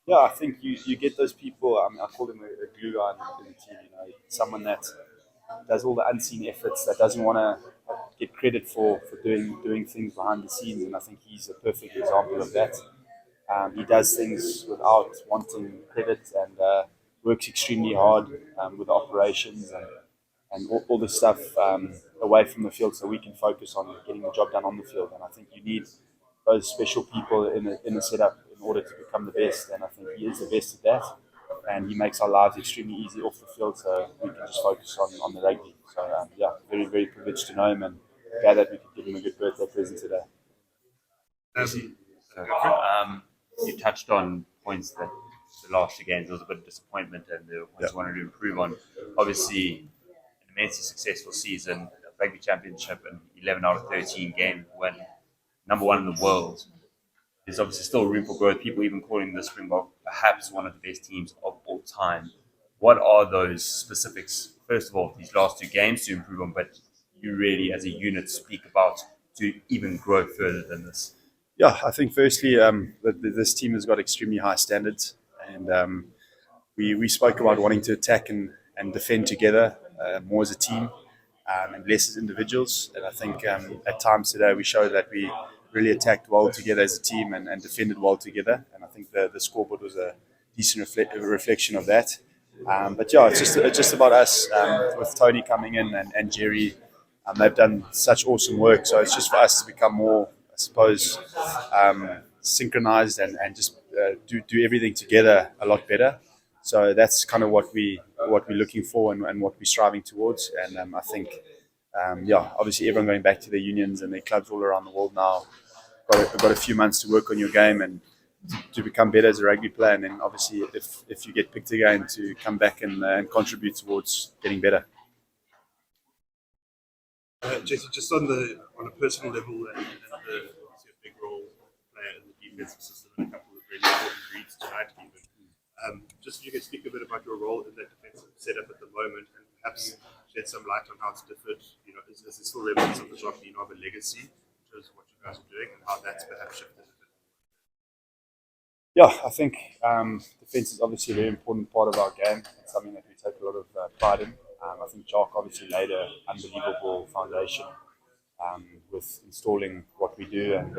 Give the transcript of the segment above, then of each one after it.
Yeah, I think you get those people. I mean, I call them a glue guy in the team. Someone that does all the unseen efforts, that doesn't want to get credit for doing things behind the scenes, and I think he's a perfect example of that. He does things without wanting credit and works extremely hard with operations and all the stuff away from the field so we can focus on getting the job done on the field. And I think you need those special people in the setup in order to become the best. And I think he is the best at that. And he makes our lives extremely easy off the field so we can just focus on the rugby. So, yeah, very, very privileged to know him and glad that we could give him a good birthday present today. You touched on points that the last two games there was a bit of disappointment and there were points you wanted to improve on. Obviously, an immensely successful season, a rugby championship, and 11 out of 13 games win, number one in the world. There's obviously still room for growth. People even calling the Springbok perhaps one of the best teams of all time. What are those specifics? First of all, these last two games to improve on, but you really, as a unit, speak about to even grow further than this. Yeah, I think firstly, this team has got extremely high standards, and we spoke about wanting to attack and defend together more as a team and less as individuals. And I think at times today we showed that we really attacked well together as a team and defended well together. And I think the scoreboard was a decent reflection of that. But yeah, it's just about us with Tony coming in and Jerry. They've done such awesome work. So it's just for us to become more, I suppose, synchronized and just do everything together a lot better. So that's kind of what we're looking for and what we're striving towards. And I think, yeah, obviously everyone going back to their unions and their clubs all around the world now. Got a few months to work on your game and to become better as a rugby player. And then obviously if you get picked again, to come back and contribute towards getting better. Jesse, just on a personal level, and obviously a big role player in the defensive system and a couple of really important reads tonight, even. Just if you could speak a bit about your role in that defensive setup at the moment, and perhaps shed some light on how it's differed. Is there still remnants of the Jacques Nienaber legacy in terms of what you guys are doing, and how that's perhaps shifted? Yeah, I think defense is obviously a very important part of our game. It's something that we take a lot of pride in. I think Jacques obviously laid an unbelievable foundation with installing what we do, and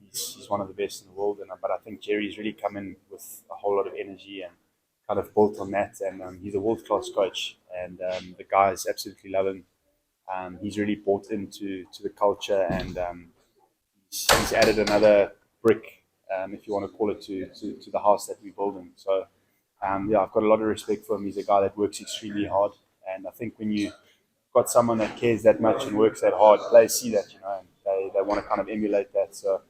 he's one of the best in the world. But I think Jerry's really come in with a whole lot of energy and kind of built on that. And he's a world-class coach, and the guys absolutely love him. He's really bought into the culture, and he's added another brick, if you want to call it, to the house that we're building. So, yeah, I've got a lot of respect for him. He's a guy that works extremely hard. And I think when you got someone that cares that much and works that hard, players see that, and they want to kind of emulate that. So,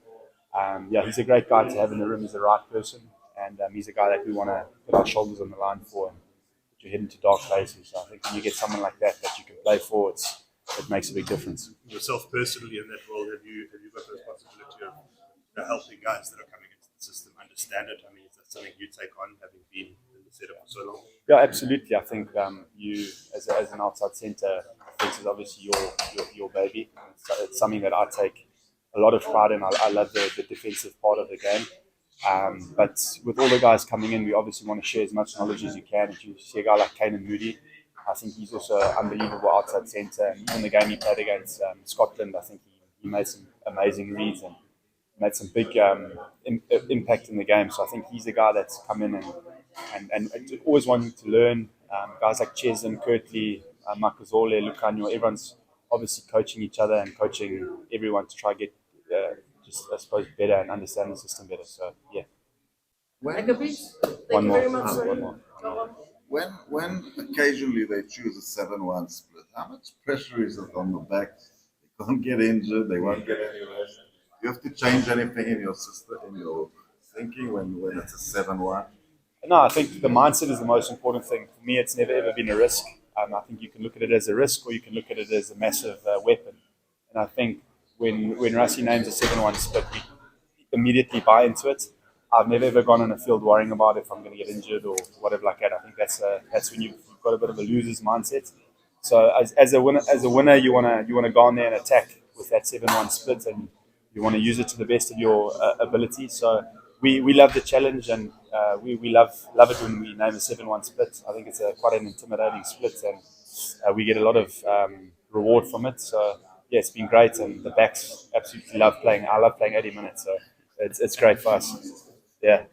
yeah, he's a great guy to have in the room. He's the right person. And he's a guy that we want to put our shoulders on the line for and put your head into dark places. So I think when you get someone like that you can play for, it makes a big difference. Yourself personally in that role, have you got the responsibility of helping guys that are coming into the system understand it? I mean, is that something you take on, having been in the setup for so long? Yeah, absolutely. I think you, as an outside centre, this is obviously your baby. It's something that I take a lot of pride in. I love the defensive part of the game. But with all the guys coming in, we obviously want to share as much knowledge as you can. If you see a guy like Kane Moody, I think he's also an unbelievable outside centre. And even the game he played against Scotland, I think he made some amazing reads and made some big impact in the game. So I think he's a guy that's come in and always wanting to learn. Guys like Ches and Kirtley, Makazole, Lucanio, everyone's obviously coaching each other and coaching everyone to try to get just, I suppose, better and understand the system better. So, yeah. Thank One you more. very much. One more. When occasionally they choose a 7-1 split, how much pressure is it on the backs? They can't get injured, they won't get any rest. Do you have to change anything in your system, in your thinking when it's a 7-1? No, I think the mindset is the most important thing. For me, it's never ever been a risk. I think you can look at it as a risk or you can look at it as a massive weapon. And I think when Rassie names a 7-1 split, we immediately buy into it. I've never ever gone on a field worrying about if I'm going to get injured or whatever like that. I think that's when you've got a bit of a loser's mindset. So as a winner, you wanna go on there and attack with that 7-1 split, and you want to use it to the best of your ability. So we love the challenge, and we love it when we name a 7-1 split. I think it's quite an intimidating split, and we get a lot of reward from it. So yeah, it's been great, and the backs absolutely love playing. I love playing 80 minutes, so it's great for us. Yeah.